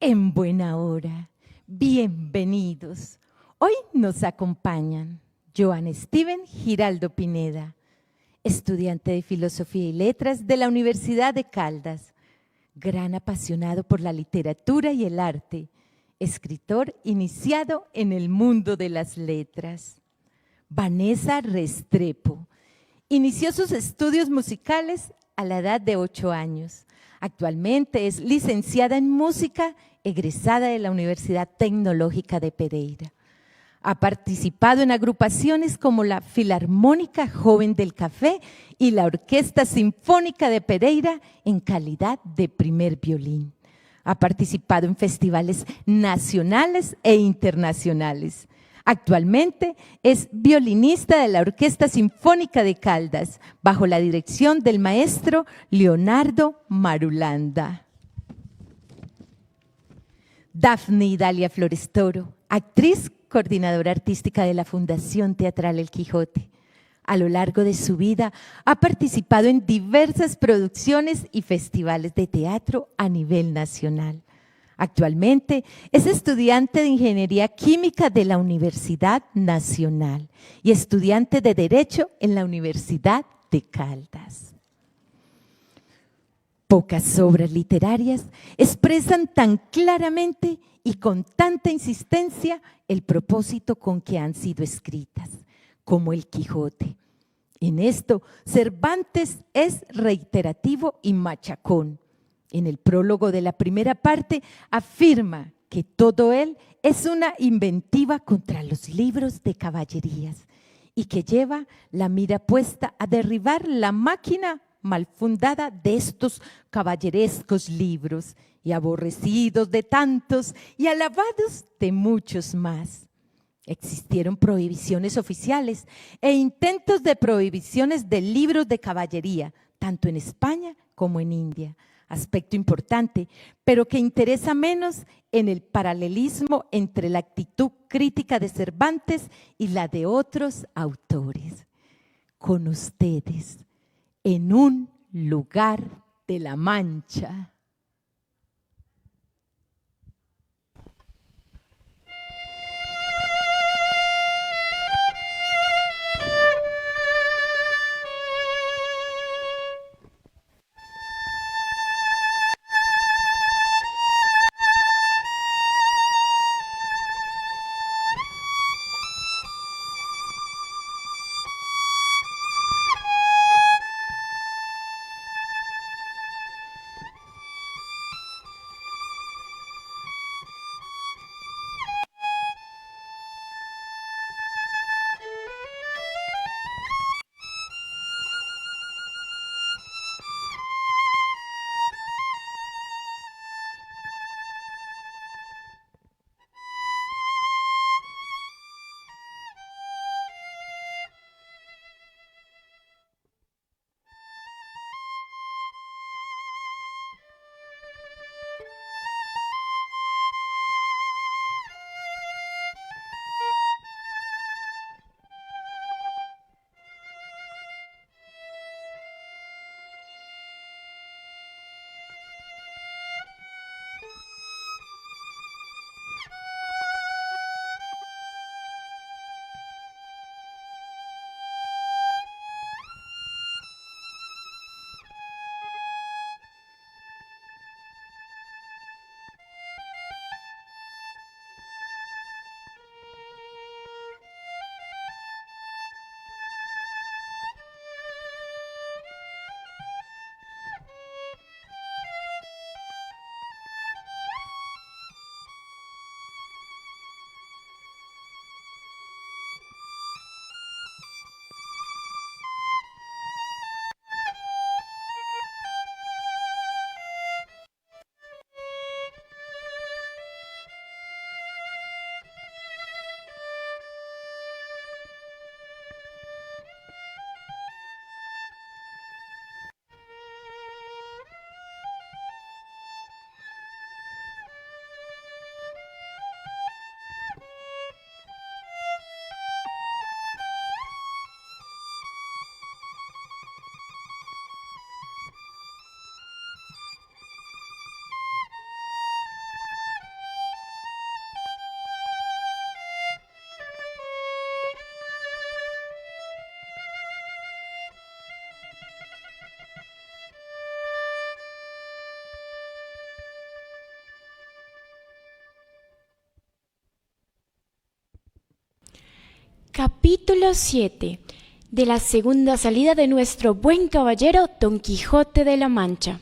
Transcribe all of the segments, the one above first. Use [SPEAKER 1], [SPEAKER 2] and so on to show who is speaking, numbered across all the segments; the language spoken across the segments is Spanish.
[SPEAKER 1] En buena hora, bienvenidos. Hoy nos acompañan Joan Steven Giraldo Pineda, estudiante de Filosofía y Letras de la Universidad de Caldas, gran apasionado por la literatura y el arte, escritor iniciado en el mundo de las letras. Vanessa Restrepo inició sus estudios musicales a la edad de 8 años. Actualmente es licenciada en música, egresada de la Universidad Tecnológica de Pereira. Ha participado en agrupaciones como la Filarmónica Joven del Café y la Orquesta Sinfónica de Pereira en calidad de primer violín. Ha participado en festivales nacionales e internacionales. Actualmente es violinista de la Orquesta Sinfónica de Caldas, bajo la dirección del maestro Leonardo Marulanda. Dafne Dalia Flores Toro, actriz, coordinadora artística de la Fundación Teatral El Quijote. A lo largo de su vida ha participado en diversas producciones y festivales de teatro a nivel nacional. Actualmente es estudiante de Ingeniería Química de la Universidad Nacional y estudiante de Derecho en la Universidad de Caldas. Pocas obras literarias expresan tan claramente y con tanta insistencia el propósito con que han sido escritas, como El Quijote. En esto, Cervantes es reiterativo y machacón. En el prólogo de la primera parte afirma que todo él es una inventiva contra los libros de caballerías y que lleva la mira puesta a derribar la máquina mal fundada de estos caballerescos libros y aborrecidos de tantos y alabados de muchos más. Existieron prohibiciones oficiales e intentos de prohibiciones de libros de caballería, tanto en España como en India. Aspecto importante, pero que interesa menos en el paralelismo entre la actitud crítica de Cervantes y la de otros autores. Con ustedes, En un lugar de la Mancha.
[SPEAKER 2] Capítulo 7 de la segunda salida de nuestro buen caballero Don Quijote de la Mancha.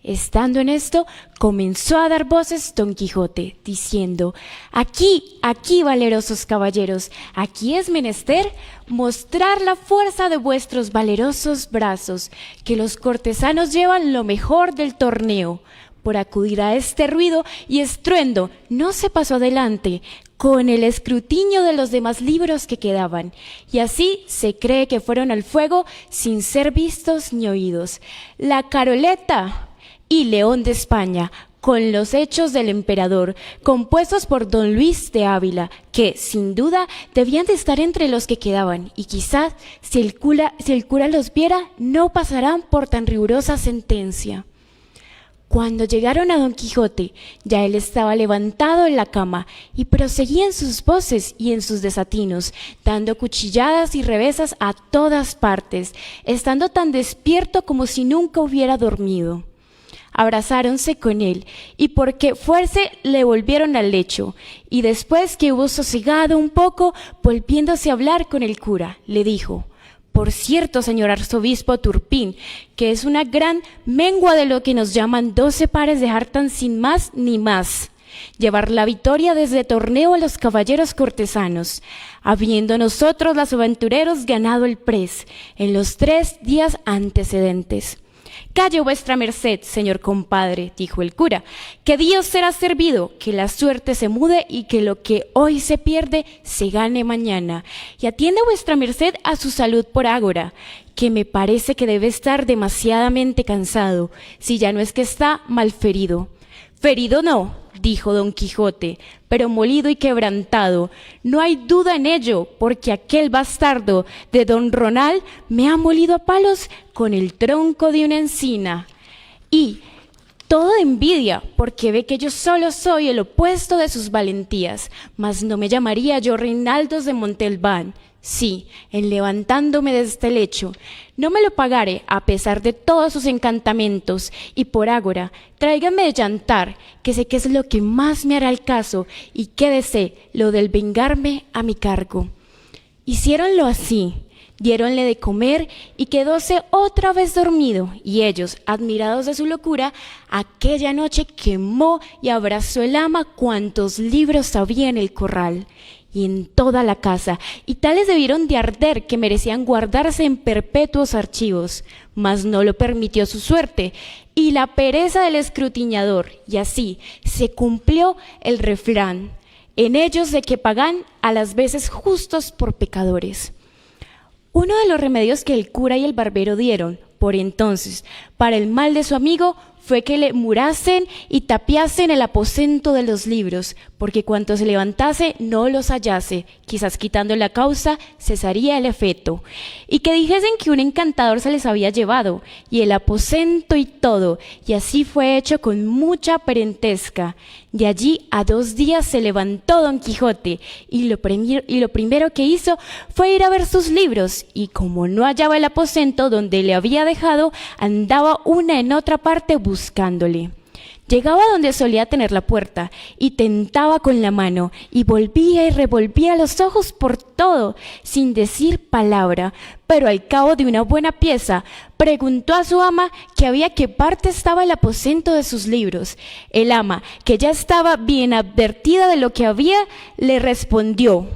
[SPEAKER 2] Estando en esto, comenzó a dar voces Don Quijote, diciendo: Aquí, aquí, valerosos caballeros, aquí es menester mostrar la fuerza de vuestros valerosos brazos, que los cortesanos llevan lo mejor del torneo. Por acudir a este ruido y estruendo, no se pasó adelante con el escrutinio de los demás libros que quedaban, y así se cree que fueron al fuego sin ser vistos ni oídos. La Caroleta y León de España, con los hechos del emperador, compuestos por don Luis de Ávila, que, sin duda, debían de estar entre los que quedaban, y quizás, si el cura los viera, no pasarán por tan rigurosa sentencia. Cuando llegaron a Don Quijote, ya él estaba levantado en la cama y proseguía en sus voces y en sus desatinos, dando cuchilladas y revesas a todas partes, estando tan despierto como si nunca hubiera dormido. Abrazáronse con él, y porque fuese le volvieron al lecho, y después que hubo sosegado un poco, volviéndose a hablar con el cura, le dijo: Por cierto, señor arzobispo Turpín, que es una gran mengua de lo que nos llaman 12 pares de hartan sin más ni más, llevar la victoria desde torneo a los caballeros cortesanos, habiendo nosotros los aventureros ganado el pres en los 3 días antecedentes. Calle vuestra merced, señor compadre, dijo el cura, que Dios será servido, que la suerte se mude y que lo que hoy se pierde se gane mañana. Y atiende vuestra merced a su salud por ágora, que me parece que debe estar demasiadamente cansado, si ya no es que está malferido. Ferido no, dijo Don Quijote, pero molido y quebrantado. No hay duda en ello, porque aquel bastardo de don Ronald me ha molido a palos con el tronco de una encina. Y todo de envidia, porque ve que yo solo soy el opuesto de sus valentías, mas no me llamaría yo Reinaldos de Montalbán. Sí, en levantándome de este lecho, no me lo pagaré a pesar de todos sus encantamentos, y por ágora, tráiganme de llantar, que sé que es lo que más me hará el caso, y quédese lo del vengarme a mi cargo. Hiciéronlo así, diéronle de comer, y quedóse otra vez dormido, y ellos, admirados de su locura, aquella noche quemó y abrazó el ama cuantos libros había en el corral y en toda la casa, y tales debieron de arder que merecían guardarse en perpetuos archivos, mas no lo permitió su suerte y la pereza del escrutiñador, y así se cumplió el refrán en ellos de que pagan a las veces justos por pecadores. Uno de los remedios que el cura y el barbero dieron por entonces para el mal de su amigo fue que le murasen y tapiasen el aposento de los libros, porque cuanto se levantase no los hallase, quizás quitando la causa cesaría el efecto, y que dijesen que un encantador se les había llevado, y el aposento y todo, y así fue hecho con mucha parentesca. De allí a 2 días se levantó Don Quijote, y lo primero que hizo fue ir a ver sus libros, y como no hallaba el aposento donde le había dejado, andaba una en otra parte buscándole. Llegaba donde solía tener la puerta y tentaba con la mano y volvía y revolvía los ojos por todo sin decir palabra, pero al cabo de una buena pieza preguntó a su ama que había qué parte estaba el aposento de sus libros. El ama, que ya estaba bien advertida de lo que había, le respondió: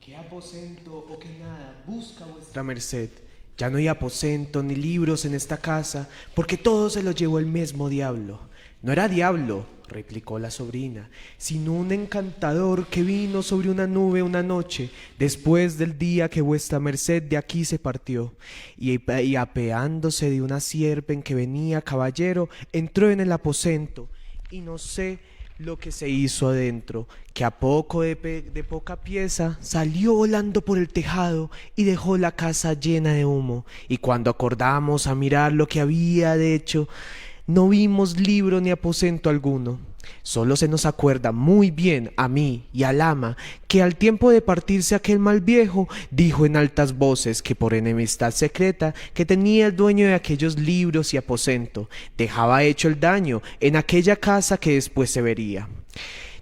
[SPEAKER 3] ¿Qué aposento o qué nada busca vuestra merced? Ya no hay aposento ni libros en esta casa, porque todo se lo llevó el mismo diablo. No era diablo, replicó la sobrina, sino un encantador que vino sobre una nube una noche, después del día que vuestra merced de aquí se partió, y apeándose de una sierpe en que venía caballero, entró en el aposento, y no sé lo que se hizo adentro, que a poco de poca pieza salió volando por el tejado y dejó la casa llena de humo, y cuando acordamos a mirar lo que había de hecho, no vimos libro ni aposento alguno. Solo se nos acuerda muy bien a mí y al ama que al tiempo de partirse aquel mal viejo dijo en altas voces que por enemistad secreta que tenía el dueño de aquellos libros y aposento dejaba hecho el daño en aquella casa que después se vería.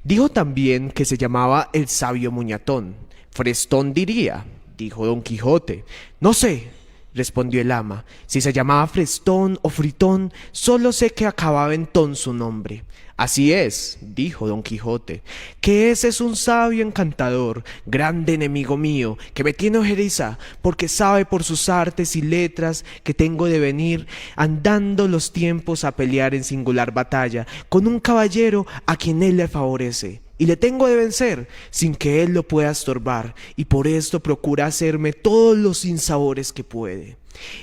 [SPEAKER 3] Dijo también que se llamaba el sabio Muñatón, Frestón diría, dijo Don Quijote. No sé, respondió el ama, si se llamaba Frestón o Fritón, solo sé que acababa en tón su nombre. Así es, dijo Don Quijote, que ese es un sabio encantador, grande enemigo mío, que me tiene ojeriza, porque sabe por sus artes y letras que tengo de venir andando los tiempos a pelear en singular batalla con un caballero a quien él le favorece. Y le tengo de vencer sin que él lo pueda estorbar, y por esto procura hacerme todos los sinsabores que puede.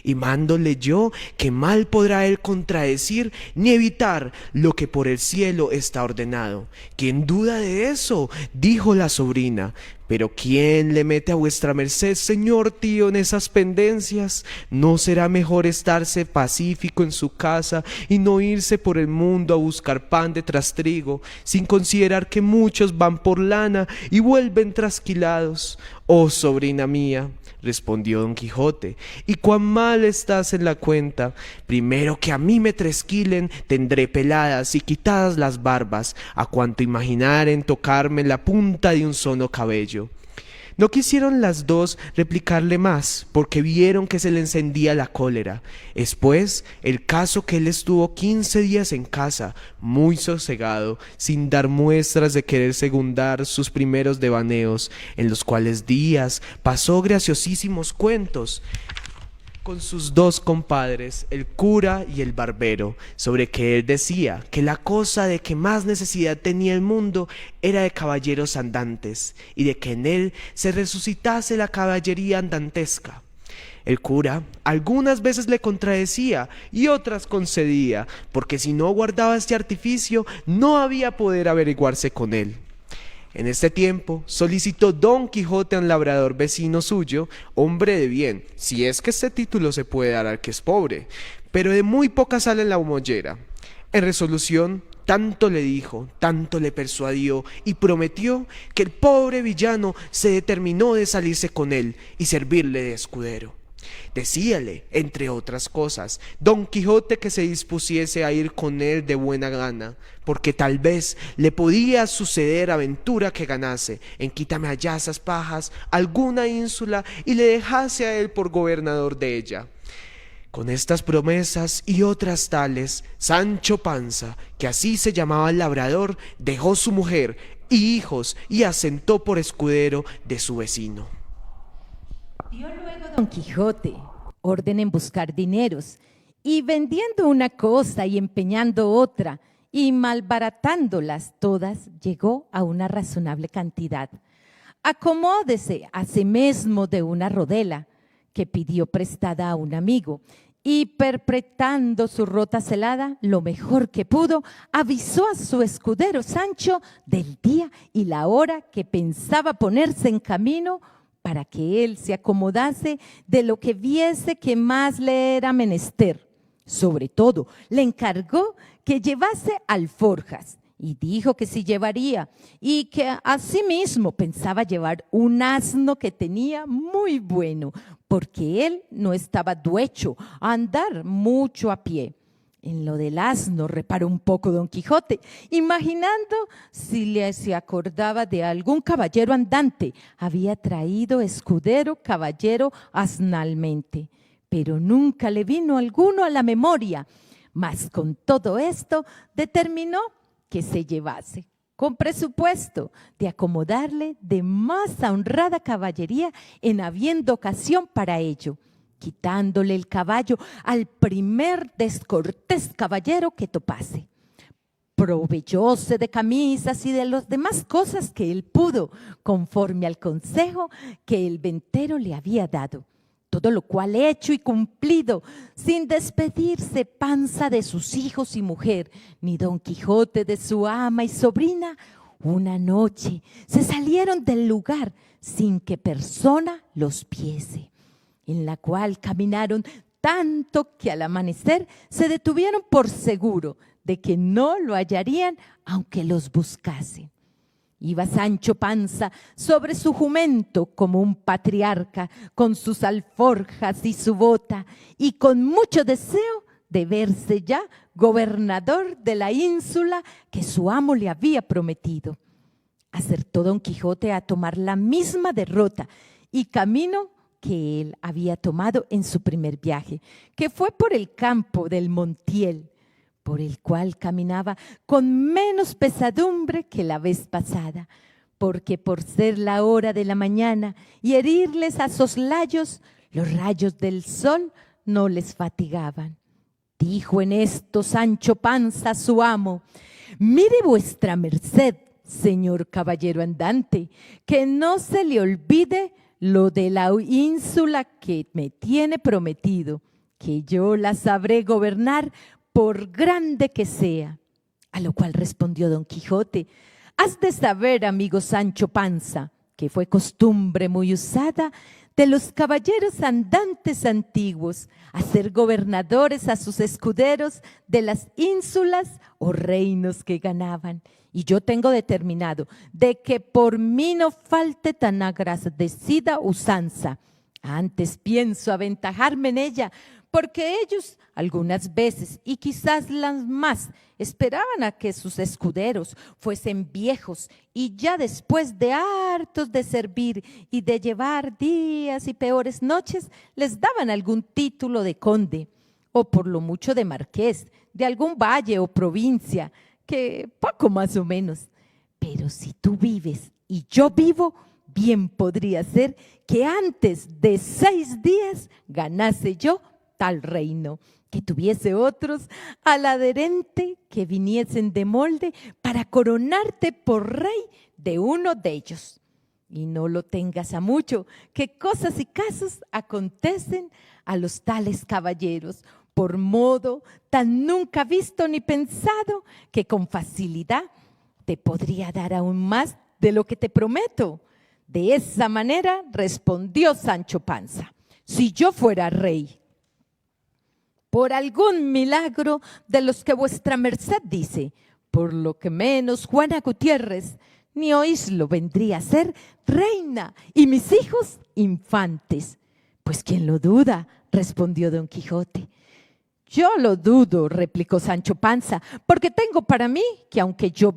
[SPEAKER 3] Y mándole yo que mal podrá él contradecir ni evitar lo que por el cielo está ordenado. ¿Quién duda de eso?, dijo la sobrina. Pero ¿quién le mete a vuestra merced, señor tío, en esas pendencias? ¿No será mejor estarse pacífico en su casa y no irse por el mundo a buscar pan de trastrigo, sin considerar que muchos van por lana y vuelven trasquilados? Oh, sobrina mía, respondió Don Quijote, y cuán mal estás en la cuenta. Primero que a mí me tresquilen, tendré peladas y quitadas las barbas, a cuanto imaginaren tocarme la punta de un solo cabello. No quisieron las dos replicarle más, porque vieron que se le encendía la cólera. Es pues el caso que él estuvo 15 días en casa, muy sosegado, sin dar muestras de querer segundar sus primeros devaneos, en los cuales días pasó graciosísimos cuentos con sus dos compadres, el cura y el barbero, sobre que él decía que la cosa de que más necesidad tenía el mundo era de caballeros andantes, y de que en él se resucitase la caballería andantesca. El cura algunas veces le contradecía y otras concedía, porque si no guardaba este artificio no había poder averiguarse con él. En este tiempo solicitó Don Quijote a un labrador vecino suyo, hombre de bien, si es que este título se puede dar al que es pobre, pero de muy poca sal en la mollera. En resolución, tanto le dijo, tanto le persuadió y prometió, que el pobre villano se determinó de salirse con él y servirle de escudero. Decíale, entre otras cosas, Don Quijote que se dispusiese a ir con él de buena gana, porque tal vez le podía suceder aventura que ganase en quítame allá esas pajas alguna ínsula y le dejase a él por gobernador de ella. Con estas promesas y otras tales, Sancho Panza, que así se llamaba el labrador, dejó su mujer y hijos y asentó por escudero de su vecino.
[SPEAKER 1] Dio luego Don Quijote orden en buscar dineros, y vendiendo una cosa y empeñando otra, y malbaratándolas todas, llegó a una razonable cantidad. Acomódese asimesmo de una rodela que pidió prestada a un amigo, y perpetrando su rota celada lo mejor que pudo, avisó a su escudero Sancho del día y la hora que pensaba ponerse en camino, para que él se acomodase de lo que viese que más le era menester. Sobre todo, le encargó que llevase alforjas, y dijo que sí llevaría, y que asimismo pensaba llevar un asno que tenía muy bueno, porque él no estaba duecho a andar mucho a pie. En lo del asno reparó un poco Don Quijote, imaginando si se acordaba de algún caballero andante. Había traído escudero caballero asnalmente, pero nunca le vino alguno a la memoria. Mas con todo esto determinó que se llevase, con presupuesto de acomodarle de más honrada caballería en habiendo ocasión para ello, quitándole el caballo al primer descortés caballero que topase. Proveyóse de camisas y de las demás cosas que él pudo, conforme al consejo que el ventero le había dado. Todo lo cual hecho y cumplido, sin despedirse Panza de sus hijos y mujer, ni Don Quijote de su ama y sobrina, una noche se salieron del lugar sin que persona los viese, en la cual caminaron tanto que al amanecer se detuvieron por seguro de que no lo hallarían aunque los buscase. Iba Sancho Panza sobre su jumento como un patriarca, con sus alforjas y su bota, y con mucho deseo de verse ya gobernador de la ínsula que su amo le había prometido. Acertó Don Quijote a tomar la misma derrota y camino que él había tomado en su primer viaje, que fue por el campo del Montiel, por el cual caminaba con menos pesadumbre que la vez pasada, porque por ser la hora de la mañana y herirles a soslayos, los rayos del sol no les fatigaban. Dijo en esto Sancho Panza a su amo: mire vuestra merced, señor caballero andante, que no se le olvide lo de la ínsula que me tiene prometido, que yo la sabré gobernar por grande que sea. A lo cual respondió Don Quijote: has de saber, amigo Sancho Panza, que fue costumbre muy usada de los caballeros andantes antiguos hacer gobernadores a sus escuderos de las ínsulas o reinos que ganaban. Y yo tengo determinado de que por mí no falte tan agradecida usanza. Antes pienso aventajarme en ella, porque ellos algunas veces, y quizás las más, esperaban a que sus escuderos fuesen viejos y ya después de hartos de servir y de llevar días y peores noches, les daban algún título de conde, o por lo mucho de marqués, de algún valle o provincia, que poco más o menos. Pero si tú vives y yo vivo, bien podría ser que antes de 6 días ganase yo tal reino, que tuviese otros al adherente que viniesen de molde para coronarte por rey de uno de ellos. Y no lo tengas a mucho, que cosas y casos acontecen a los tales caballeros, por modo tan nunca visto ni pensado, que con facilidad te podría dar aún más de lo que te prometo. De esa manera respondió Sancho Panza: si yo fuera rey, por algún milagro de los que vuestra merced dice, por lo que menos Juana Gutiérrez ni oíslo vendría a ser reina y mis hijos infantes. Pues quién lo duda, respondió Don Quijote. Yo lo dudo, replicó Sancho Panza, porque tengo para mí que aunque yo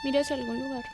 [SPEAKER 2] Mira hacia algún lugar.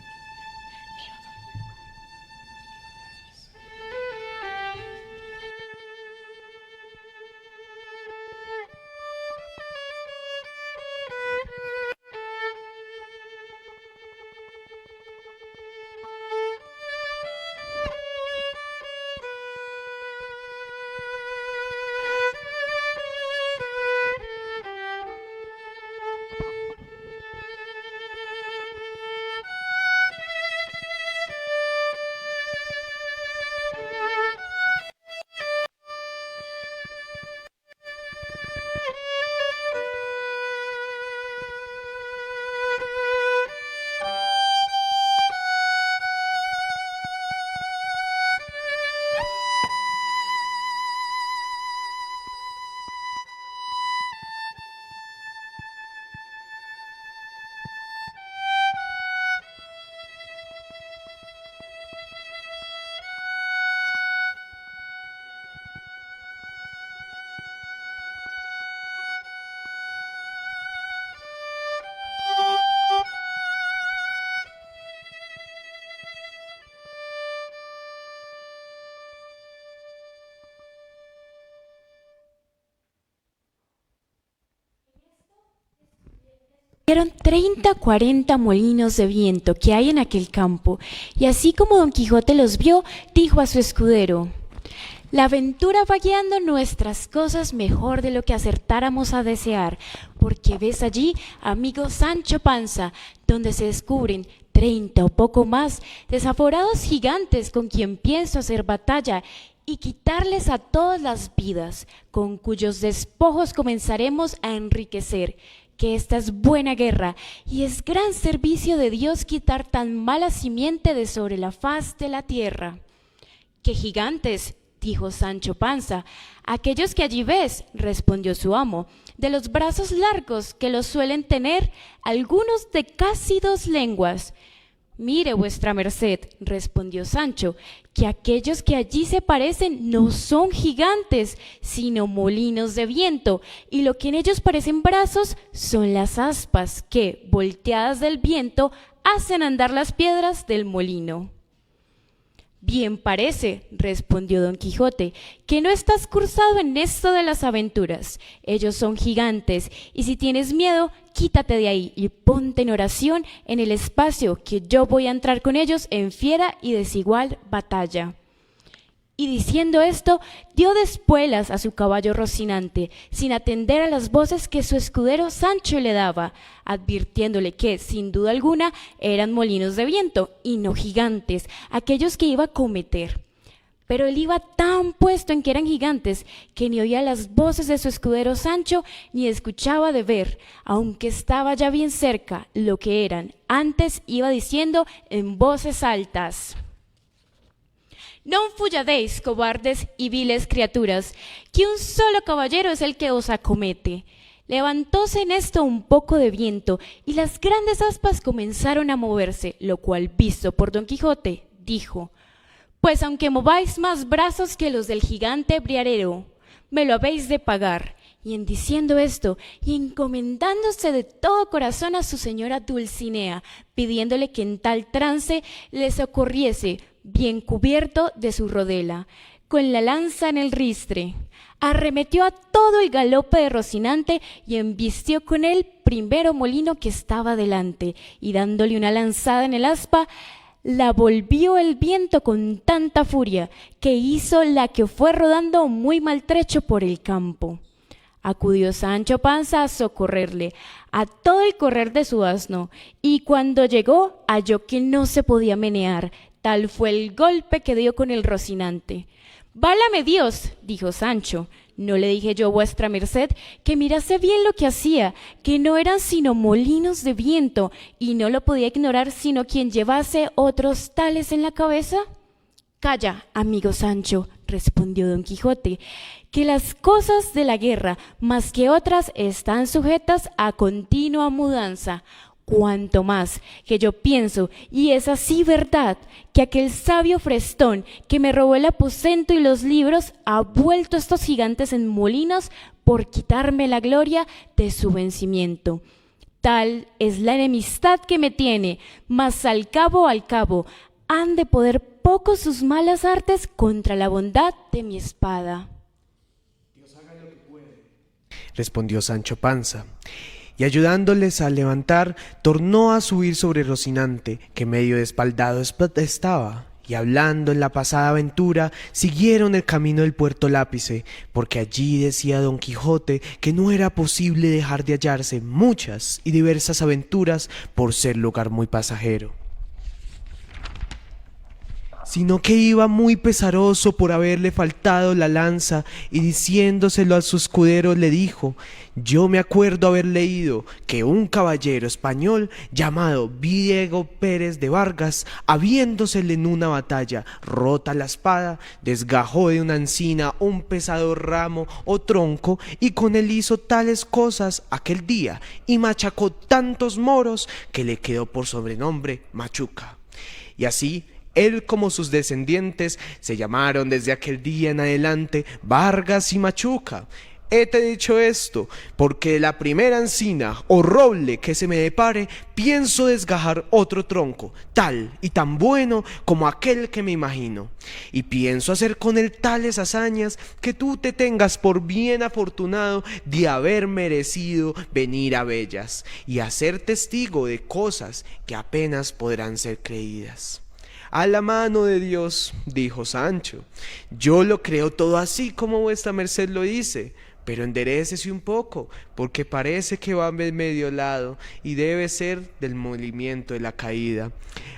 [SPEAKER 2] Eran 30, 40 molinos de viento que hay en aquel campo, y así como Don Quijote los vio, dijo a su escudero: la aventura va guiando nuestras cosas mejor de lo que acertáramos a desear, porque ves allí, amigo Sancho Panza, donde se descubren 30 o poco más desaforados gigantes con quien pienso hacer batalla y quitarles a todas las vidas, con cuyos despojos comenzaremos a enriquecer, que esta es buena guerra, y es gran servicio de Dios quitar tan mala simiente de sobre la faz de la tierra. ¿Qué gigantes?, dijo Sancho Panza. Aquellos que allí ves, respondió su amo, de los brazos largos que los suelen tener, algunos de casi 2 lenguas. Mire vuestra merced, respondió Sancho, que aquellos que allí se parecen no son gigantes, sino molinos de viento, y lo que en ellos parecen brazos son las aspas que, volteadas del viento, hacen andar las piedras del molino. Bien parece, respondió Don Quijote, que no estás cursado en esto de las aventuras. Ellos son gigantes, y si tienes miedo, quítate de ahí y ponte en oración en el espacio, que yo voy a entrar con ellos en fiera y desigual batalla. Y diciendo esto, dio de espuelas a su caballo Rocinante, sin atender a las voces que su escudero Sancho le daba, advirtiéndole que, sin duda alguna, eran molinos de viento, y no gigantes, aquellos que iba a cometer. Pero él iba tan puesto en que eran gigantes, que ni oía las voces de su escudero Sancho, ni escuchaba de ver, aunque estaba ya bien cerca, lo que eran. Antes iba diciendo en voces altas: «No fulladéis, cobardes y viles criaturas, que un solo caballero es el que os acomete». Levantóse en esto un poco de viento, y las grandes aspas comenzaron a moverse, lo cual, visto por Don Quijote, dijo: «Pues aunque mováis más brazos que los del gigante Briarero, me lo habéis de pagar». Y en diciendo esto, y encomendándose de todo corazón a su señora Dulcinea, pidiéndole que en tal trance le socorriese, bien cubierto de su rodela, con la lanza en el ristre, arremetió a todo el galope de Rocinante y embistió con él primero molino que estaba delante, y dándole una lanzada en el aspa, la volvió el viento con tanta furia que hizo la que fue rodando muy maltrecho por el campo. Acudió Sancho Panza a socorrerle a todo el correr de su asno, y cuando llegó halló que no se podía menear, tal fue el golpe que dio con el Rocinante. «Válame Dios», dijo Sancho, «¿no le dije yo, vuestra merced, que mirase bien lo que hacía, que no eran sino molinos de viento, y no lo podía ignorar sino quien llevase otros tales en la cabeza?» «Calla, amigo Sancho», respondió Don Quijote, «que las cosas de la guerra, más que otras, están sujetas a continua mudanza. Cuanto más que yo pienso, y es así verdad, que aquel sabio Frestón que me robó el aposento y los libros ha vuelto estos gigantes en molinos por quitarme la gloria de su vencimiento. Tal es la enemistad que me tiene, mas al cabo, han de poder poco sus malas artes contra la bondad de mi espada».
[SPEAKER 3] «Dios haga lo que puede», respondió Sancho Panza, y ayudándoles a levantar, tornó a subir sobre Rocinante, que medio despaldado estaba, y hablando en la pasada aventura, siguieron el camino del Puerto Lápice, porque allí decía Don Quijote que no era posible dejar de hallarse muchas y diversas aventuras por ser lugar muy pasajero, sino que iba muy pesaroso por haberle faltado la lanza, y diciéndoselo a su escudero le dijo: «Yo me acuerdo haber leído que un caballero español llamado Diego Pérez de Vargas, habiéndosele en una batalla rota la espada, desgajó de una encina un pesado ramo o tronco, y con él hizo tales cosas aquel día, y machacó tantos moros, que le quedó por sobrenombre Machuca. Y así él como sus descendientes se llamaron desde aquel día en adelante Vargas y Machuca. Hete dicho esto, porque de la primera encina o roble que se me depare, pienso desgajar otro tronco, tal y tan bueno como aquel que me imagino. Y pienso hacer con él tales hazañas que tú te tengas por bien afortunado de haber merecido venir a Bellas y a ser testigo de cosas que apenas podrán ser creídas. A la mano de Dios, dijo Sancho, yo lo creo todo así como vuestra merced lo dice, pero enderécese un poco, porque parece que va medio lado y debe ser del movimiento de la caída.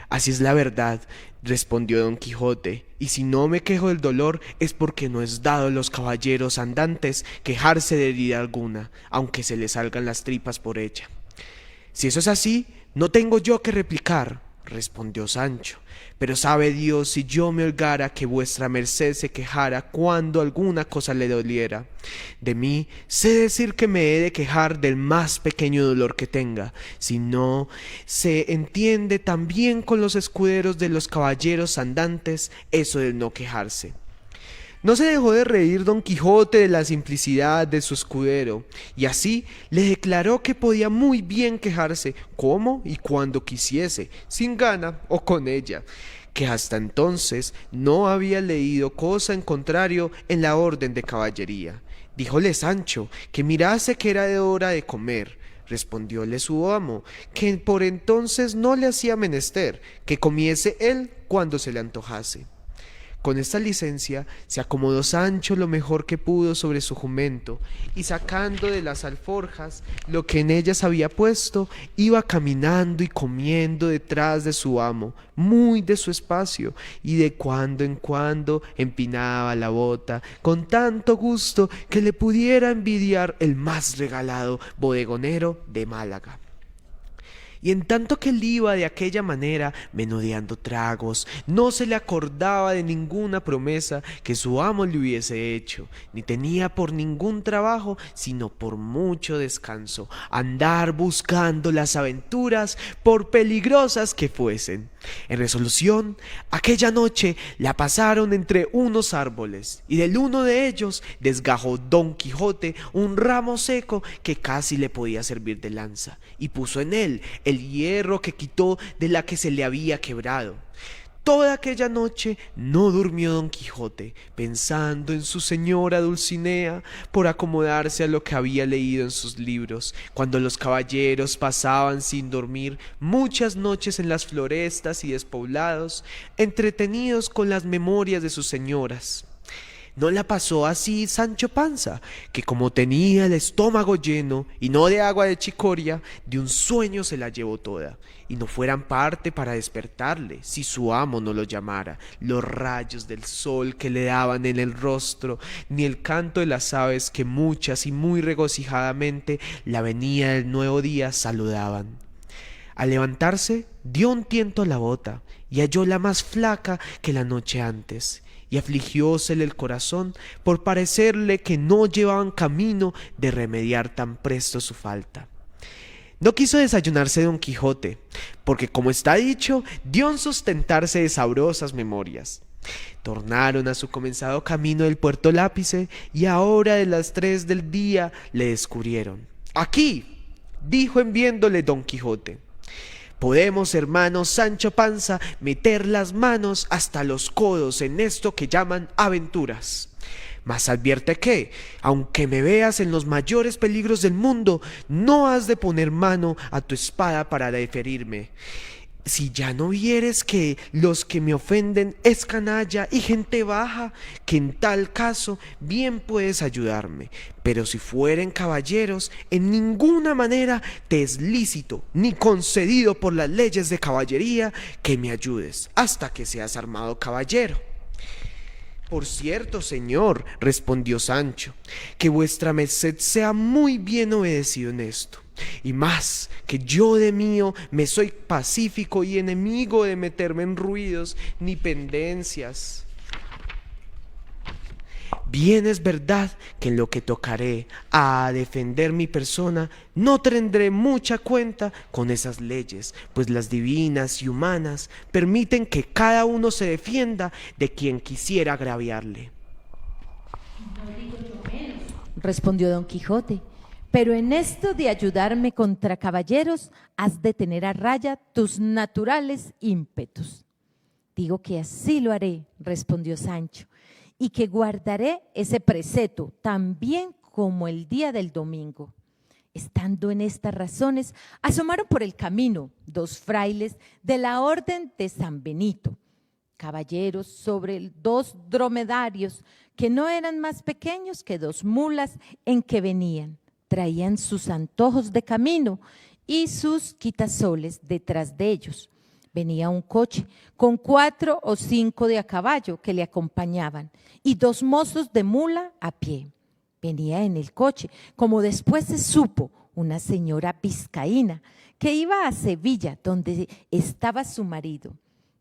[SPEAKER 3] Así es la verdad, respondió Don Quijote, y si no me quejo del dolor es porque no es dado a los caballeros andantes quejarse de herida alguna, aunque se les salgan las tripas por ella. Si eso es así, no tengo yo que replicar, respondió Sancho, pero sabe Dios si yo me holgara que vuestra merced se quejara cuando alguna cosa le doliera. De mí sé decir que me he de quejar del más pequeño dolor que tenga, si no se entiende también con los escuderos de los caballeros andantes eso del no quejarse. No se dejó de reír Don Quijote de la simplicidad de su escudero, y así le declaró que podía muy bien quejarse como y cuando quisiese, sin gana o con ella, que hasta entonces no había leído cosa en contrario en la orden de caballería. Díjole Sancho que mirase que era de hora de comer. Respondióle su amo que por entonces no le hacía menester, que comiese él cuando se le antojase. Con esta licencia se acomodó Sancho lo mejor que pudo sobre su jumento, y sacando de las alforjas lo que en ellas había puesto, iba caminando y comiendo detrás de su amo, muy de su espacio, y de cuando en cuando empinaba la bota, con tanto gusto que le pudiera envidiar el más regalado bodegonero de Málaga. Y en tanto que él iba de aquella manera, menudeando tragos, no se le acordaba de ninguna promesa que su amo le hubiese hecho, ni tenía por ningún trabajo, sino por mucho descanso, andar buscando las aventuras, por peligrosas que fuesen. En resolución, aquella noche la pasaron entre unos árboles, y del uno de ellos desgajó Don Quijote un ramo seco que casi le podía servir de lanza, y puso en él el hierro que quitó de la que se le había quebrado. Toda aquella noche no durmió Don Quijote, pensando en su señora Dulcinea, por acomodarse a lo que había leído en sus libros, cuando los caballeros pasaban sin dormir muchas noches en las florestas y despoblados, entretenidos con las memorias de sus señoras. No la pasó así Sancho Panza, que como tenía el estómago lleno, y no de agua de chicoria, de un sueño se la llevó toda, y no fueran parte para despertarle, si su amo no lo llamara, los rayos del sol que le daban en el rostro, ni el canto de las aves que muchas y muy regocijadamente la venida del nuevo día saludaban. Al levantarse, dio un tiento a la bota, y hallóla más flaca que la noche antes, y afligiósele el corazón por parecerle que no llevaban camino de remediar tan presto su falta. No quiso desayunarse Don Quijote, porque como está dicho, dio en sustentarse de sabrosas memorias. Tornaron a su comenzado camino del Puerto Lápice, y a hora de las 3 del día le descubrieron. «Aquí», dijo en viéndole Don Quijote, «podemos, hermano Sancho Panza, meter las manos hasta los codos en esto que llaman aventuras. Mas advierte que, aunque me veas en los mayores peligros del mundo, no has de poner mano a tu espada para deferirme. Si ya no vieres que los que me ofenden es canalla y gente baja, que en tal caso bien puedes ayudarme, pero si fueren caballeros, en ninguna manera te es lícito ni concedido por las leyes de caballería que me ayudes hasta que seas armado caballero». «Por cierto, señor», respondió Sancho, «que vuestra merced sea muy bien obedecido en esto. Y más que yo de mío me soy pacífico y enemigo de meterme en ruidos ni pendencias. Bien es verdad que en lo que tocaré a defender mi persona no tendré mucha cuenta con esas leyes, pues las divinas y humanas permiten que cada uno se defienda de quien quisiera agraviarle».
[SPEAKER 1] respondió Don Quijote, pero en esto de ayudarme contra caballeros, has de tener a raya tus naturales ímpetus. Digo que así lo haré, respondió Sancho, y que guardaré ese preceto tan bien como el día del domingo. Estando en estas razones, asomaron por el camino 2 frailes de la orden de San Benito, caballeros sobre 2 dromedarios que no eran más pequeños que 2 mulas en que venían. Traían sus antojos de camino y sus quitasoles detrás de ellos. Venía un coche con 4 o 5 de a caballo que le acompañaban y 2 mozos de mula a pie. Venía en el coche, como después se supo, una señora vizcaína que iba a Sevilla, donde estaba su marido,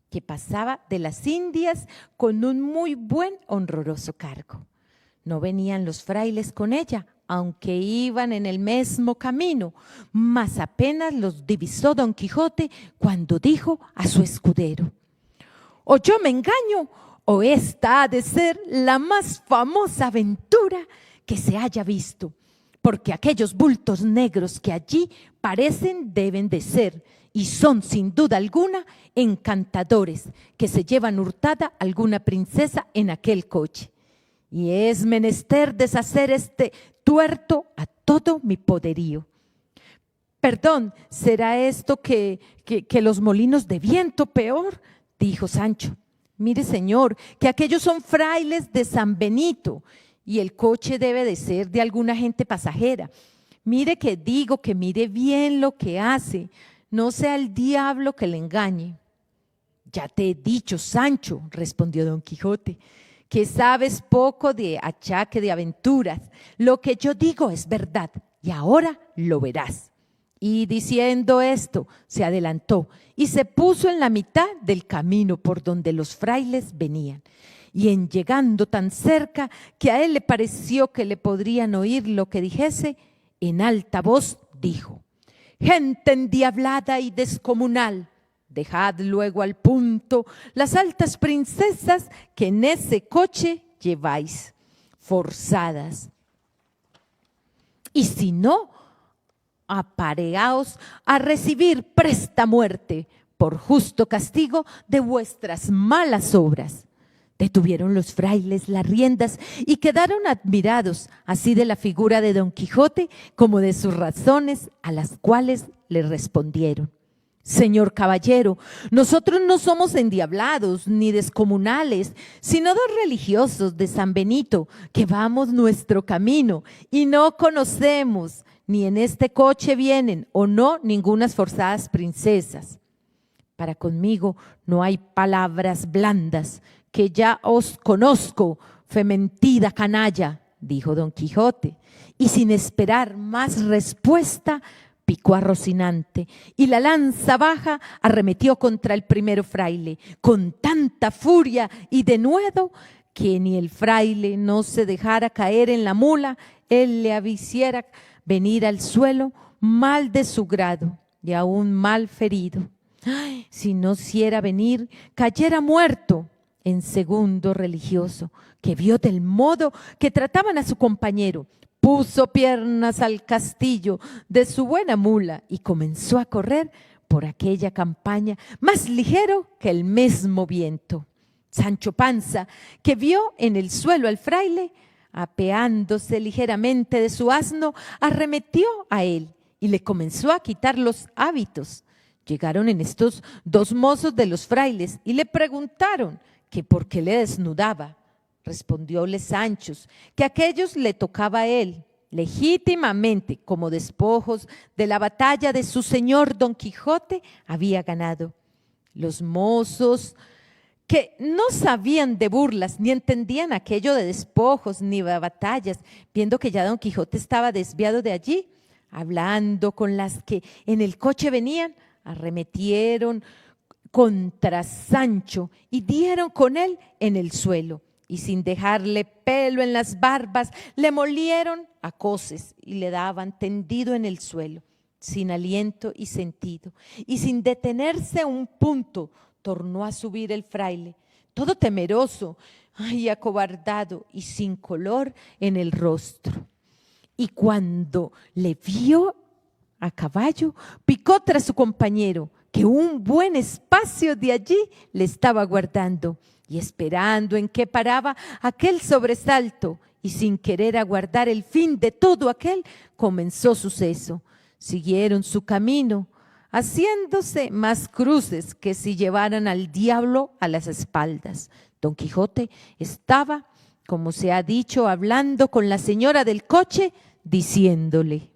[SPEAKER 1] que pasaba de las Indias con un muy buen honroso cargo. No venían los frailes con ella, aunque iban en el mismo camino, mas apenas los divisó Don Quijote cuando dijo a su escudero: «O yo me engaño, o esta ha de ser la más famosa aventura que se haya visto, porque aquellos bultos negros que allí parecen deben de ser, y son sin duda alguna encantadores que se llevan hurtada alguna princesa en aquel coche. Y es menester deshacer este tuerto a todo mi poderío». «Perdón, ¿será esto que los molinos de viento peor?», dijo Sancho. «Mire, señor, que aquellos son frailes de San Benito y el coche debe de ser de alguna gente pasajera. Mire que digo que mire bien lo que hace, no sea el diablo que le engañe». «Ya te he dicho, Sancho», respondió Don Quijote, «que sabes poco de achaque de aventuras. Lo que yo digo es verdad y ahora lo verás». Y diciendo esto, se adelantó y se puso en la mitad del camino por donde los frailes venían. Y en llegando tan cerca que a él le pareció que le podrían oír lo que dijese, en alta voz dijo: «Gente endiablada y descomunal, dejad luego al punto las altas princesas que en ese coche lleváis, forzadas. Y si no, apareaos a recibir presta muerte por justo castigo de vuestras malas obras». Detuvieron los frailes las riendas y quedaron admirados, así de la figura de Don Quijote como de sus razones, a las cuales le respondieron: «Señor caballero, nosotros no somos endiablados ni descomunales, sino 2 religiosos de San Benito que vamos nuestro camino y no conocemos, ni en este coche vienen o no ningunas forzadas princesas. Para conmigo no hay palabras blandas, que ya os conozco, fementida canalla», dijo Don Quijote, y sin esperar más respuesta, picó a Rocinante y la lanza baja arremetió contra el primero fraile con tanta furia y denuedo que ni el fraile no se dejara caer en la mula, él le aviciera venir al suelo mal de su grado y aún mal ferido. ¡Ay! Si no hiciera venir, cayera muerto. En segundo religioso, que vio del modo que trataban a su compañero, puso piernas al castillo de su buena mula y comenzó a correr por aquella campaña más ligero que el mismo viento. Sancho Panza, que vio en el suelo al fraile, apeándose ligeramente de su asno, arremetió a él y le comenzó a quitar los hábitos. Llegaron en estos 2 mozos de los frailes y le preguntaron que por qué le desnudaba. Respondióle Sancho que aquellos le tocaba a él legítimamente como despojos de la batalla de su señor Don Quijote había ganado. Los mozos, que no sabían de burlas ni entendían aquello de despojos ni de batallas, viendo que ya Don Quijote estaba desviado de allí, hablando con las que en el coche venían, arremetieron contra Sancho y dieron con él en el suelo, y sin dejarle pelo en las barbas, le molieron a coces y le daban tendido en el suelo, sin aliento y sentido, y sin detenerse un punto, tornó a subir el fraile, todo temeroso y acobardado y sin color en el rostro. y cuando le vio a caballo, picó tras su compañero, que un buen espacio de allí le estaba guardando, y esperando en qué paraba aquel sobresalto, y sin querer aguardar el fin de todo aquel, comenzó suceso. Siguieron su camino, haciéndose más cruces que si llevaran al diablo a las espaldas. Don Quijote estaba, como se ha dicho, hablando con la señora del coche, diciéndole: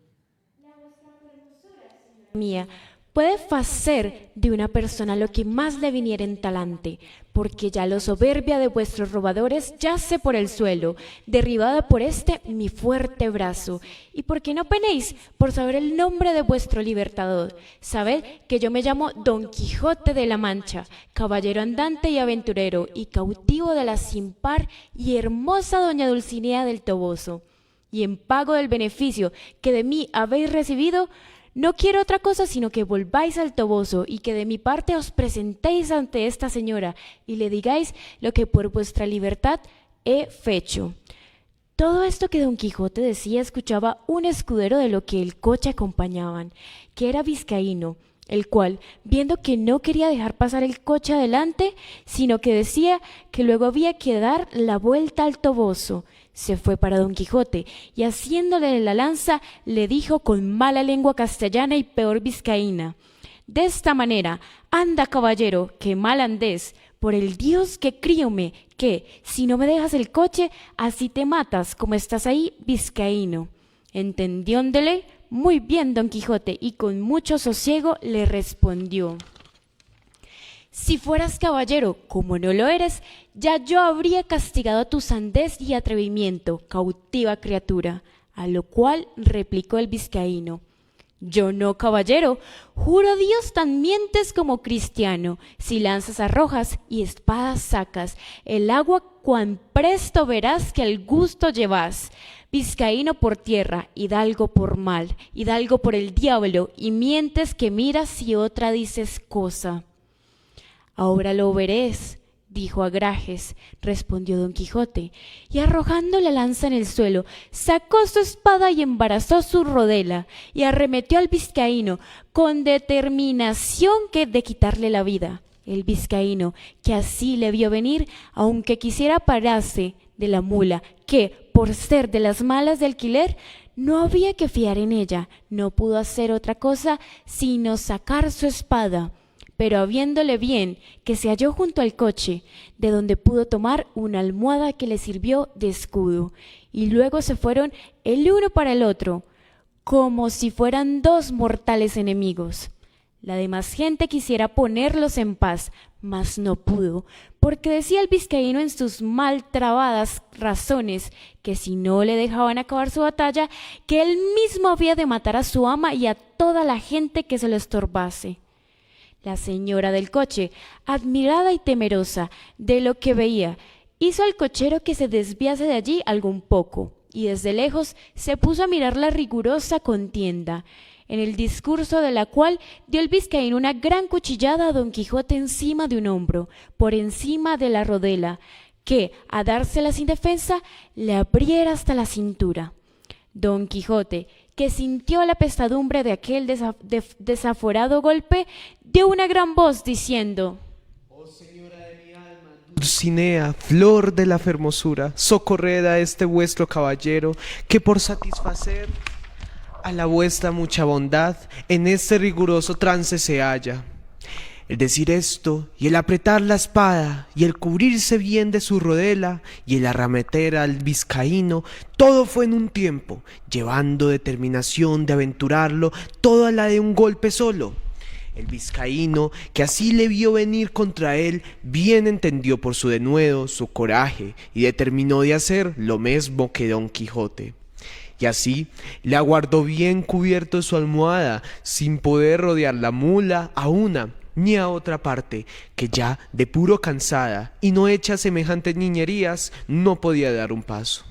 [SPEAKER 2] mía, puede hacer de una persona lo que más le viniera en talante, porque ya la soberbia de vuestros robadores yace por el suelo, derribada por mi fuerte brazo. ¿Y por qué no penéis por saber el nombre de vuestro libertador? Sabed que yo me llamo Don Quijote de la Mancha, caballero andante y aventurero, y cautivo de la sin par y hermosa doña Dulcinea del Toboso. Y en pago del beneficio que de mí habéis recibido, no quiero otra cosa sino que volváis al Toboso y que de mi parte os presentéis ante esta señora y le digáis lo que por vuestra libertad he fecho. Todo esto que Don Quijote decía escuchaba un escudero de lo que el coche acompañaban, que era vizcaíno, el cual, viendo que no quería dejar pasar el coche adelante, sino que decía que luego había que dar la vuelta al Toboso, se fue para Don Quijote y haciéndole la lanza le dijo con mala lengua castellana y peor vizcaína: de esta manera, anda caballero, que mal andes, por el Dios que críome, que si no me dejas el coche, así te matas como estás ahí, vizcaíno. Entendióndole muy bien Don Quijote y con mucho sosiego le respondió: si fueras caballero, como no lo eres, ya yo habría castigado tu sandez y atrevimiento, cautiva criatura. A lo cual replicó el vizcaíno: yo no, caballero, juro Dios tan mientes como cristiano. Si lanzas arrojas y espadas sacas, el agua cuán presto verás que al gusto llevas. Vizcaíno por tierra, hidalgo por mal, hidalgo por el diablo, y mientes que miras y otra dices cosa. Ahora lo veréis, dijo Agrajes, respondió Don Quijote, y arrojando la lanza en el suelo, sacó su espada y embarazó su rodela, y arremetió al vizcaíno con determinación de quitarle la vida. El vizcaíno, que así le vio venir, aunque quisiera pararse de la mula, que, por ser de las malas de alquiler, no había que fiar en ella, no pudo hacer otra cosa sino sacar su espada, pero habiéndole bien que se halló junto al coche, de donde pudo tomar una almohada que le sirvió de escudo, y luego se fueron el uno para el otro, como si fueran dos mortales enemigos. La demás gente quisiera ponerlos en paz, mas no pudo, porque decía el vizcaíno en sus mal trabadas razones que si no le dejaban acabar su batalla, que él mismo había de matar a su ama y a toda la gente que se lo estorbase. La señora del coche, admirada y temerosa de lo que veía, hizo al cochero que se desviase de allí algún poco, y desde lejos se puso a mirar la rigurosa contienda, en el discurso de la cual dio el vizcaíno una gran cuchillada a Don Quijote encima de un hombro, por encima de la rodela, que, a dársela sin defensa, le abriera hasta la cintura. Don Quijote, que sintió la pesadumbre de aquel desaforado golpe, dio una gran voz diciendo:
[SPEAKER 3] oh señora de mi alma, Dulcinea, flor de la fermosura, socorred a este vuestro caballero, que por satisfacer a la vuestra mucha bondad en este riguroso trance se halla. El decir esto, y el apretar la espada, y el cubrirse bien de su rodela, y el arremeter al vizcaíno, todo fue en un tiempo, llevando determinación de aventurarlo, toda la de un golpe solo. El vizcaíno, que así le vio venir contra él, bien entendió por su denuedo su coraje, y determinó de hacer lo mismo que Don Quijote. Y así le aguardó bien cubierto de su almohada, sin poder rodear la mula a una ni a otra parte, que ya de puro cansada y no hecha semejantes niñerías, no podía dar un paso.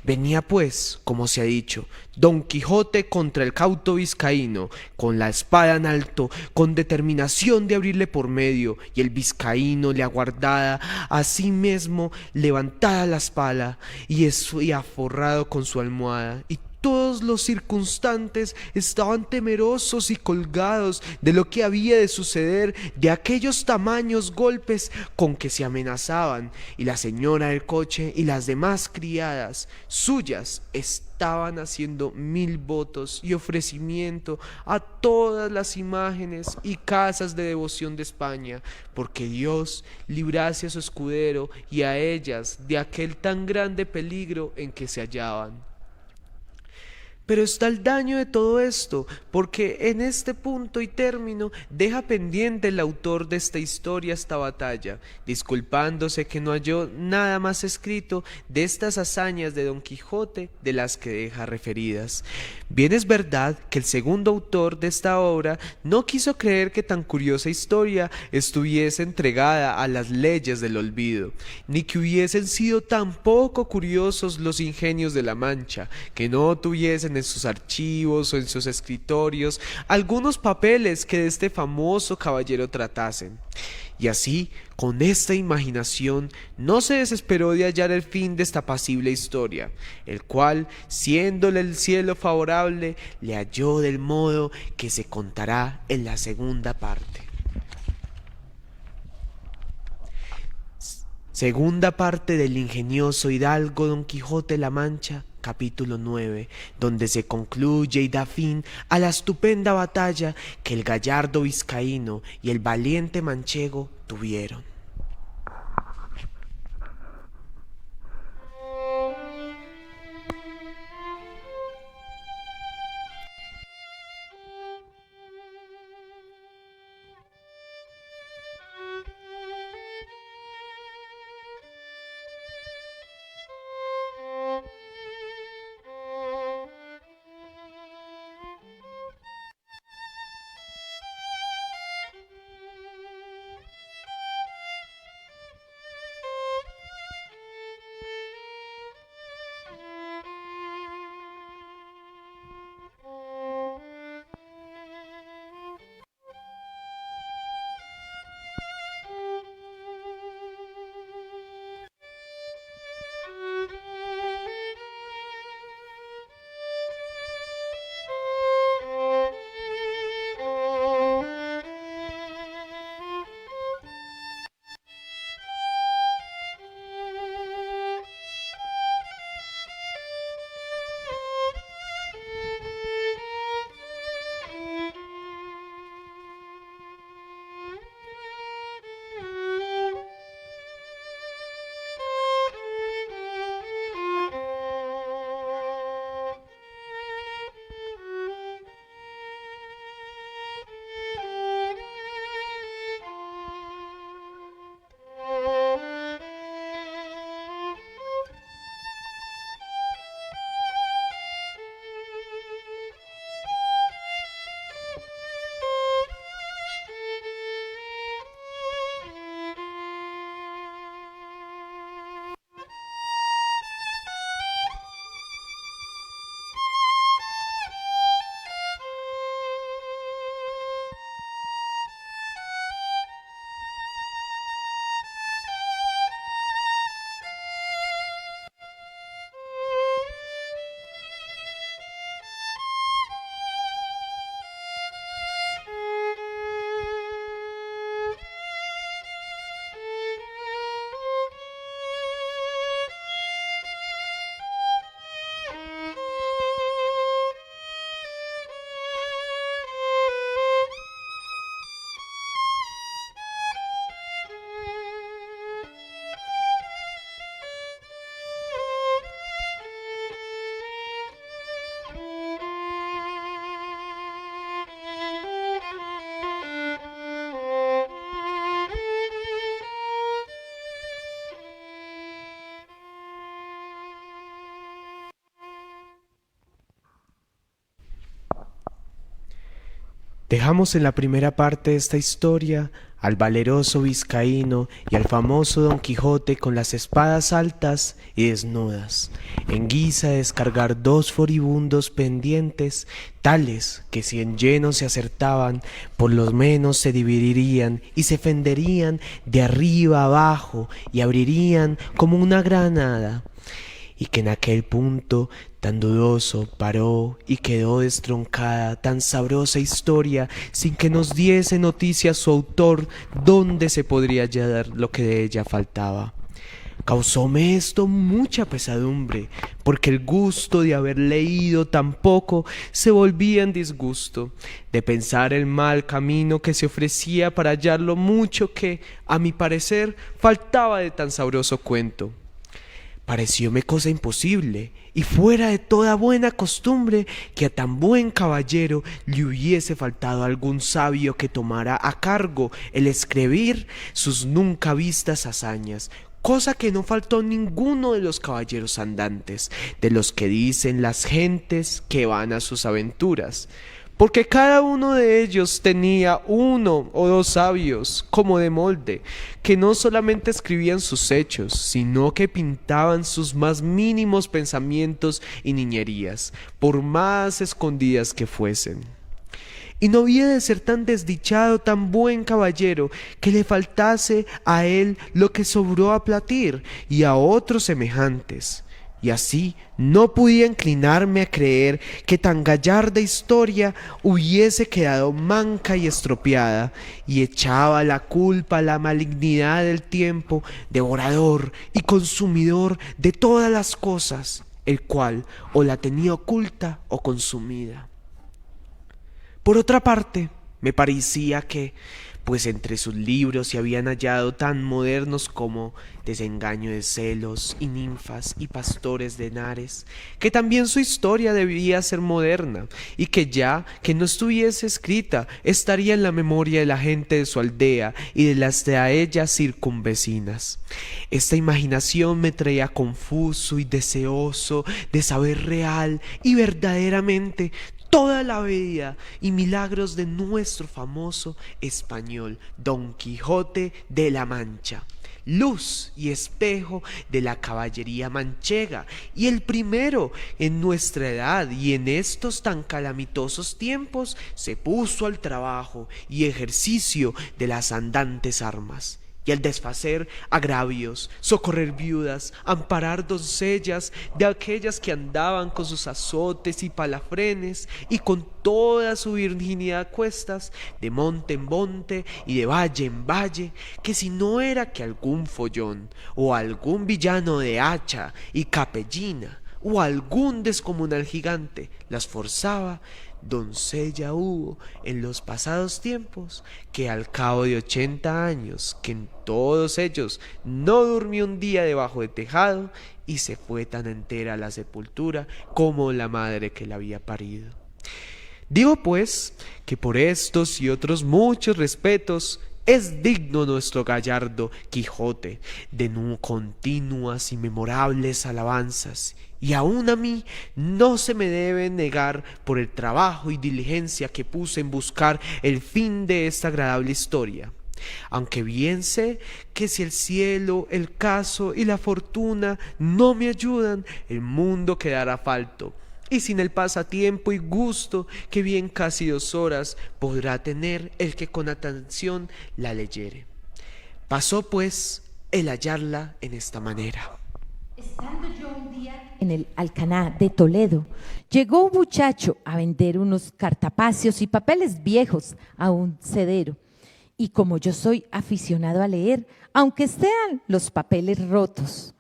[SPEAKER 3] Venía pues, como se ha dicho, Don Quijote contra el cauto vizcaíno, con la espada en alto, con determinación de abrirle por medio, y el vizcaíno le aguardaba, así mismo levantada la espada y aforrado con su almohada, y Todos los circunstantes estaban temerosos y colgados de lo que había de suceder, de aquellos tamaños golpes con que se amenazaban, y la señora del coche y las demás criadas suyas estaban haciendo 1000 votos y ofrecimiento a todas las imágenes y casas de devoción de España, porque Dios librase a su escudero y a ellas de aquel tan grande peligro en que se hallaban. Pero está el daño de todo esto, porque en este punto y término deja pendiente el autor de esta historia esta batalla, disculpándose que no halló nada más escrito de estas hazañas de Don Quijote de las que deja referidas. Bien es verdad que el segundo autor de esta obra no quiso creer que tan curiosa historia estuviese entregada a las leyes del olvido, ni que hubiesen sido tan poco curiosos los ingenios de la Mancha, que no tuviesen en sus archivos o en sus escritorios algunos papeles que de este famoso caballero tratasen. Y así, con esta imaginación, no se desesperó de hallar el fin de esta apacible historia, el cual, siéndole el cielo favorable, le halló del modo que se contará en la segunda parte. Segunda parte del ingenioso hidalgo Don Quijote de la Mancha, capítulo 9, donde se concluye y da fin a la estupenda batalla que el gallardo vizcaíno y el valiente manchego tuvieron. Dejamos en la primera parte de esta historia al valeroso vizcaíno y al famoso Don Quijote con las espadas altas y desnudas, en guisa de descargar 2 furibundos pendientes, tales que si en lleno se acertaban, por lo menos se dividirían y se fenderían de arriba abajo y abrirían como una granada. y que en aquel punto tan dudoso paró y quedó destroncada tan sabrosa historia sin que nos diese noticia su autor dónde se podría hallar lo que de ella faltaba. Causóme esto mucha pesadumbre, porque el gusto de haber leído tan poco se volvía en disgusto, de pensar el mal camino que se ofrecía para hallar lo mucho que, a mi parecer, faltaba de tan sabroso cuento. Parecióme cosa imposible y fuera de toda buena costumbre que a tan buen caballero le hubiese faltado algún sabio que tomara a cargo el escribir sus nunca vistas hazañas, cosa que no faltó ninguno de los caballeros andantes, de los que dicen las gentes que van a sus aventuras, porque cada uno de ellos tenía uno o dos sabios, como de molde, que no solamente escribían sus hechos, sino que pintaban sus más mínimos pensamientos y niñerías, por más escondidas que fuesen. Y no había de ser tan desdichado, tan buen caballero, que le faltase a él lo que sobró a Platir y a otros semejantes. Y así no podía inclinarme a creer que tan gallarda historia hubiese quedado manca y estropeada, y echaba la culpa a la malignidad del tiempo, devorador y consumidor de todas las cosas, el cual o la tenía oculta o consumida. Por otra parte, me parecía que, pues entre sus libros se habían hallado tan modernos como Desengaño de celos y ninfas y pastores de henares, que también su historia debía ser moderna y que ya que no estuviese escrita estaría en la memoria de la gente de su aldea y de las de a ella circunvecinas. Esta imaginación me traía confuso y deseoso de saber real y verdaderamente toda la vida y milagros de nuestro famoso español Don Quijote de la Mancha, luz y espejo de la caballería manchega, y el primero en nuestra edad y en estos tan calamitosos tiempos se puso al trabajo y ejercicio de las andantes armas, y al desfacer agravios, socorrer viudas, amparar doncellas de aquellas que andaban con sus azotes y palafrenes, y con toda su virginidad a cuestas, de monte en monte y de valle en valle, que si no era que algún follón, o algún villano de hacha y capellina, o algún descomunal gigante las forzaba, doncella hubo en los pasados tiempos que al cabo de 80 años, que en todos ellos no durmió un día debajo de tejado, y se fue tan entera a la sepultura como la madre que la había parido. Digo pues que por estos y otros muchos respetos es digno nuestro gallardo Quijote de continuas y memorables alabanzas, y aun a mí no se me debe negar por el trabajo y diligencia que puse en buscar el fin de esta agradable historia. Aunque bien sé que si el cielo, el caso y la fortuna no me ayudan, el mundo quedará falto, y sin el pasatiempo y gusto que bien casi 2 horas podrá tener el que con atención la leyere. Pasó pues el hallarla en esta manera.
[SPEAKER 1] Estando yo un día en el Alcaná de Toledo, llegó un muchacho a vender unos cartapacios y papeles viejos a un cedero. Y como yo soy aficionado a leer, aunque sean los papeles rotos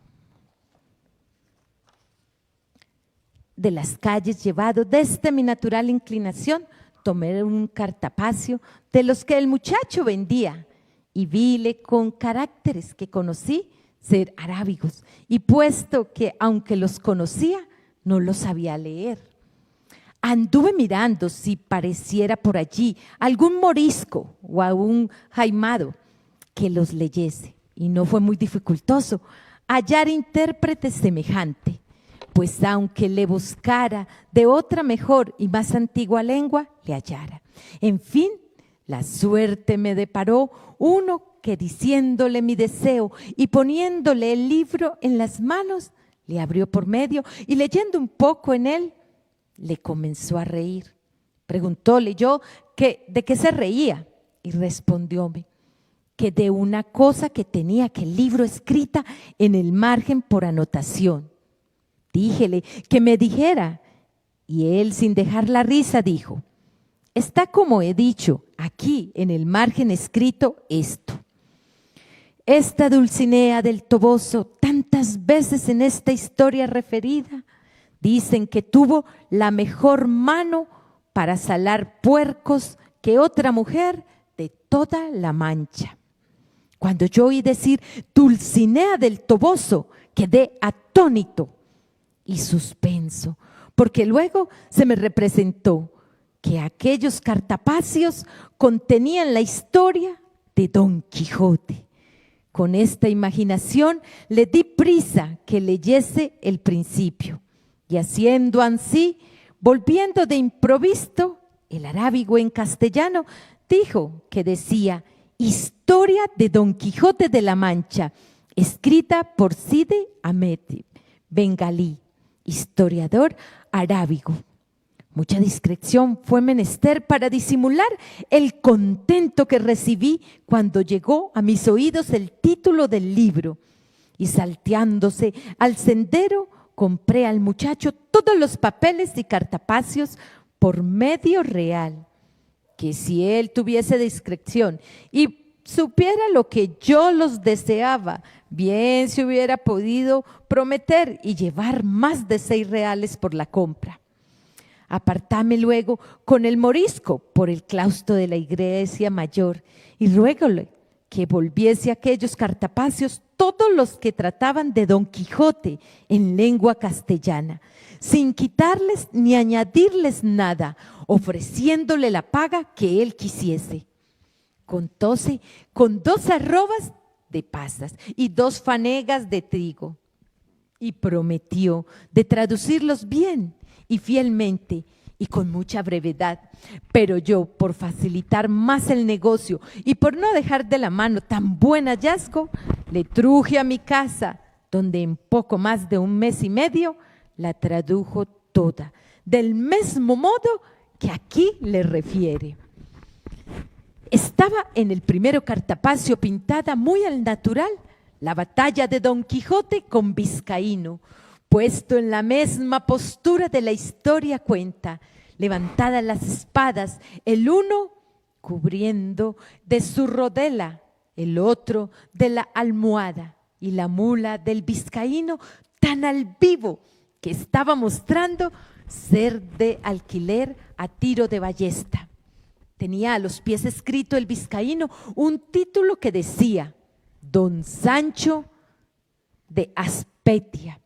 [SPEAKER 1] de las calles llevado desde mi natural inclinación, tomé un cartapacio de los que el muchacho vendía y vile con caracteres que conocí ser arábigos, y puesto que aunque los conocía, no los sabía leer. Anduve mirando si pareciera por allí algún morisco o algún jaimado que los leyese, y no fue muy dificultoso hallar intérprete semejante, pues aunque le buscara de otra mejor y más antigua lengua, le hallara. En fin, la suerte me deparó uno que, diciéndole mi deseo y poniéndole el libro en las manos, le abrió por medio y leyendo un poco en él, le comenzó a reír. Preguntóle yo de qué se reía y respondióme que de una cosa que tenía aquel libro escrita en el margen por anotación. Díjele que me dijera, y él, sin dejar la risa, dijo: está como he dicho, aquí en el margen escrito esto. Esta Dulcinea del Toboso, tantas veces en esta historia referida, dicen que tuvo la mejor mano para salar puercos que otra mujer de toda la Mancha. Cuando yo oí decir Dulcinea del Toboso, quedé atónito y suspenso, porque luego se me representó que aquellos cartapacios contenían la historia de Don Quijote. Con esta imaginación le di prisa que leyese el principio, y haciendo ansí, volviendo de improviso, el arábigo en castellano dijo que decía: Historia de Don Quijote de la Mancha, escrita por Cide Ahmed, bengalí, historiador arábigo. Mucha discreción fue menester para disimular el contento que recibí cuando llegó a mis oídos el título del libro, y salteándose al sendero compré al muchacho todos los papeles y cartapacios por medio real, que si él tuviese discreción y supiera lo que yo los deseaba, bien se hubiera podido prometer y llevar más de 6 reales por la compra. Apartáme luego con el morisco por el claustro de la iglesia mayor y ruégole que volviese aquellos cartapacios todos los que trataban de Don Quijote en lengua castellana, sin quitarles ni añadirles nada, ofreciéndole la paga que él quisiese. Contóse con 2 arrobas de pasas y 2 fanegas de trigo, y prometió de traducirlos bien y fielmente y con mucha brevedad, pero yo, por facilitar más el negocio y por no dejar de la mano tan buen hallazgo, le truje a mi casa, donde en poco más de 1 mes y medio la tradujo toda, del mismo modo que aquí le refiere. Estaba en el primero cartapacio pintada muy al natural la batalla de Don Quijote con Vizcaíno, puesto en la misma postura de la historia cuenta, levantadas las espadas, el uno cubriendo de su rodela, el otro de la almohada, y la mula del vizcaíno tan al vivo que estaba mostrando ser de alquiler a tiro de ballesta. Tenía a los pies escrito el vizcaíno un título que decía: Don Sancho de Aspetia,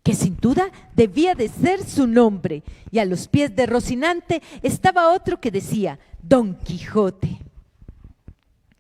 [SPEAKER 1] que sin duda debía de ser su nombre, y a los pies de Rocinante estaba otro que decía Don Quijote.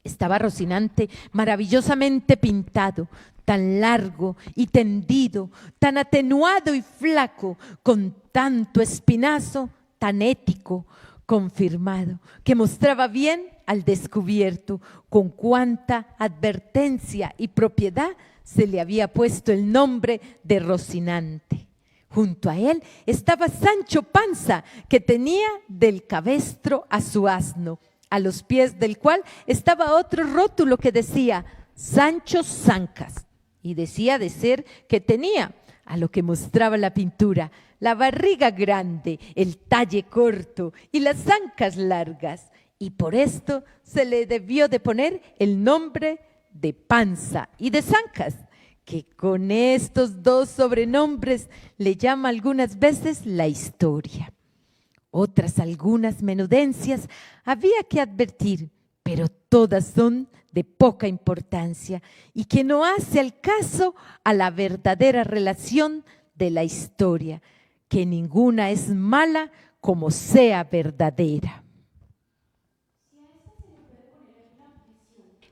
[SPEAKER 1] Estaba Rocinante maravillosamente pintado, tan largo y tendido, tan atenuado y flaco, con tanto espinazo, tan ético, confirmado, que mostraba bien al descubierto con cuánta advertencia y propiedad se le había puesto el nombre de Rocinante. Junto a él estaba Sancho Panza, que tenía del cabestro a su asno, a los pies del cual estaba otro rótulo que decía Sancho Zancas, y decía de ser que tenía, a lo que mostraba la pintura, la barriga grande, el talle corto y las zancas largas, y por esto se le debió de poner el nombre de Panza y de Zancas, que con estos 2 sobrenombres le llama algunas veces la historia. Otras algunas menudencias había que advertir, pero todas son de poca importancia y que no hace al caso a la verdadera relación de la historia, que ninguna es mala como sea verdadera.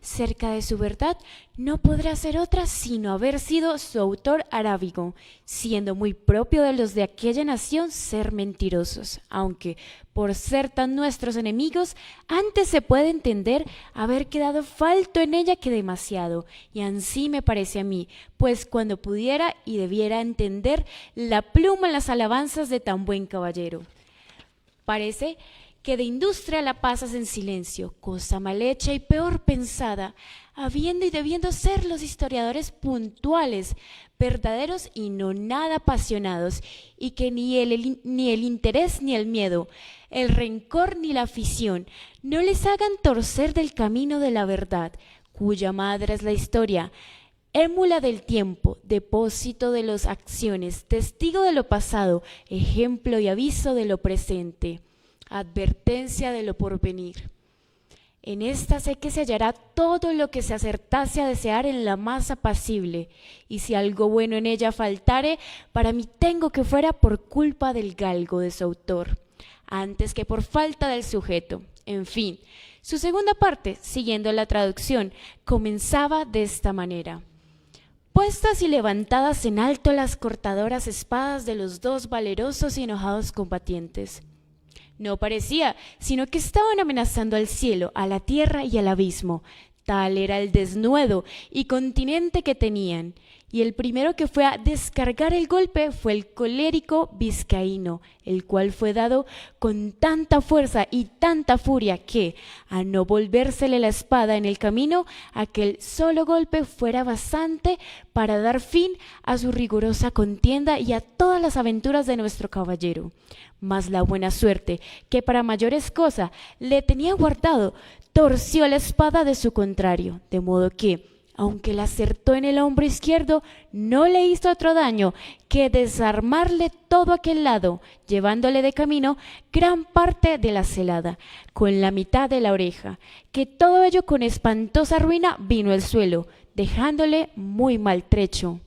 [SPEAKER 2] Cerca de su verdad no podrá ser otra sino haber sido su autor arábigo, siendo muy propio de los de aquella nación ser mentirosos, aunque por ser tan nuestros enemigos, antes se puede entender haber quedado falto en ella que demasiado, y ansí me parece a mí, pues cuando pudiera y debiera entender la pluma en las alabanzas de tan buen caballero. Parece que de industria la pasas en silencio, cosa mal hecha y peor pensada, habiendo y debiendo ser los historiadores puntuales, verdaderos y no nada apasionados, y que ni el interés ni el miedo, el rencor ni la afición, no les hagan torcer del camino de la verdad, cuya madre es la historia, émula del tiempo, depósito de las acciones, testigo de lo pasado, ejemplo y aviso de lo presente, advertencia de lo porvenir. En esta sé que se hallará todo lo que se acertase a desear en la más apacible, y si algo bueno en ella faltare, para mí tengo que fuera por culpa del galgo de su autor, antes que por falta del sujeto. En fin, su segunda parte, siguiendo la traducción, comenzaba de esta manera. Puestas y levantadas en alto las cortadoras espadas de los dos valerosos y enojados combatientes. No parecía, sino que estaban amenazando al cielo, a la tierra y al abismo. Tal era el desnudo y continente que tenían. Y el primero que fue a descargar el golpe fue el colérico vizcaíno, el cual fue dado con tanta fuerza y tanta furia que, a no volvérsele la espada en el camino, aquel solo golpe fuera bastante para dar fin a su rigurosa contienda y a todas las aventuras de nuestro caballero. Mas la buena suerte, que para mayores cosas le tenía guardado, torció la espada de su contrario, de modo que, aunque la acertó en el hombro izquierdo, no le hizo otro daño que desarmarle todo aquel lado, llevándole de camino gran parte de la celada, con la mitad de la oreja, que todo ello con espantosa ruina vino al suelo, dejándole muy maltrecho.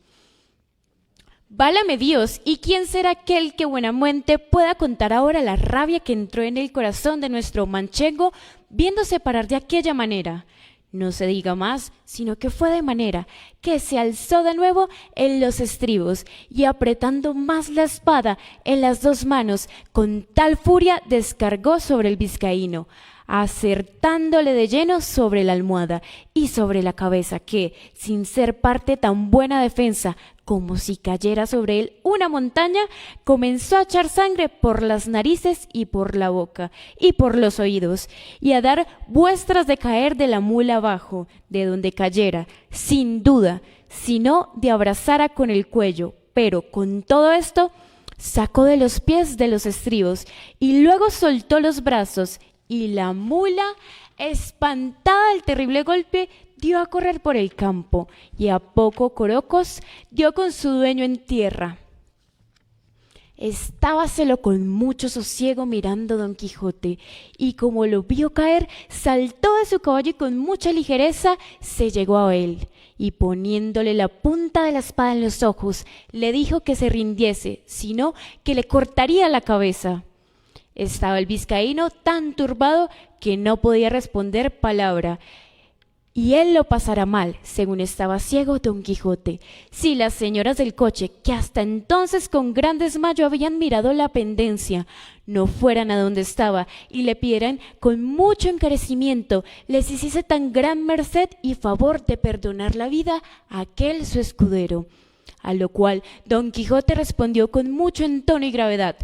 [SPEAKER 2] Válame Dios, ¿y quién será aquel que buenamente pueda contar ahora la rabia que entró en el corazón de nuestro manchengo viéndose parar de aquella manera? No se diga más, sino que fue de manera que se alzó de nuevo en los estribos y apretando más la espada en las dos manos, con tal furia descargó sobre el vizcaíno, acertándole de lleno sobre la almohada y sobre la cabeza que, sin ser parte tan buena defensa, como si cayera sobre él una montaña, comenzó a echar sangre por las narices y por la boca y por los oídos, y a dar muestras de caer de la mula abajo, de donde cayera, sin duda, sino de abrazara con el cuello, pero con todo esto sacó de los pies de los estribos, y luego soltó los brazos, y la mula, espantada del terrible golpe, dio a correr por el campo, y a poco Corocos dio con su dueño en tierra. Estábaselo con mucho sosiego mirando Don Quijote, y como lo vio caer, saltó de su caballo y con mucha ligereza se llegó a él, y poniéndole la punta de la espada en los ojos, le dijo que se rindiese, sino que le cortaría la cabeza. Estaba el vizcaíno tan turbado que no podía responder palabra, y él lo pasará mal, según estaba ciego Don Quijote, si las señoras del coche, que hasta entonces con gran desmayo habían mirado la pendencia, no fueran a donde estaba y le pidieran con mucho encarecimiento les hiciese tan gran merced y favor de perdonar la vida a aquel su escudero. A lo cual Don Quijote respondió con mucho entono y gravedad: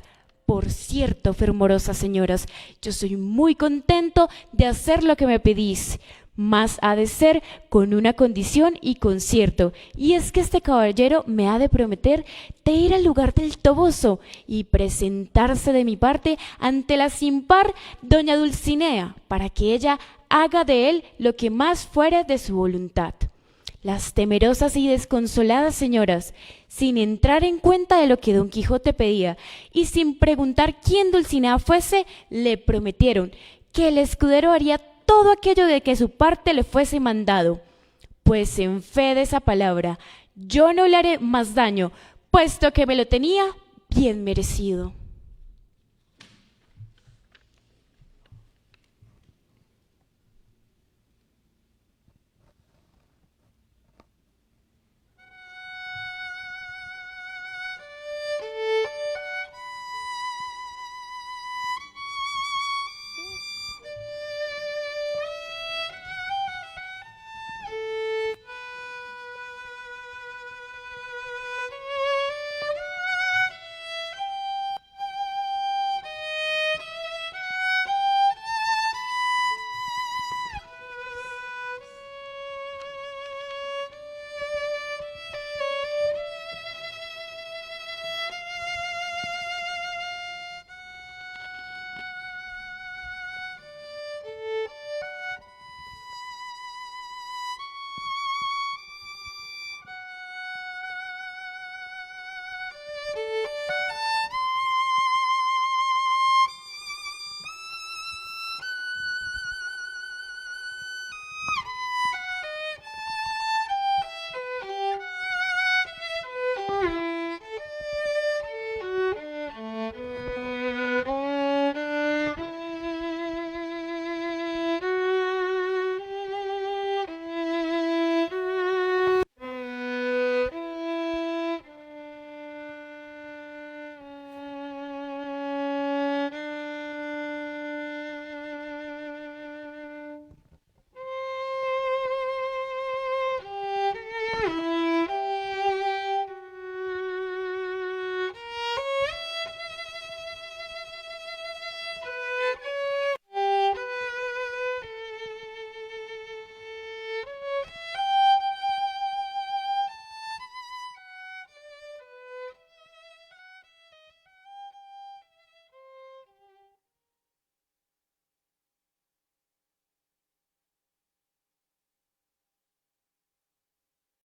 [SPEAKER 2] por cierto, fervorosas señoras, yo soy muy contento de hacer lo que me pedís, mas ha de ser con una condición y concierto, y es que este caballero me ha de prometer de ir al lugar del Toboso y presentarse de mi parte ante la sin par doña Dulcinea, para que ella haga de él lo que más fuere de su voluntad. Las temerosas y desconsoladas señoras, sin entrar en cuenta de lo que Don Quijote pedía y sin preguntar quién Dulcinea fuese, le prometieron que el escudero haría todo aquello de que su parte le fuese mandado. Pues en fe de esa palabra, yo no le haré más daño, puesto que me lo tenía bien merecido.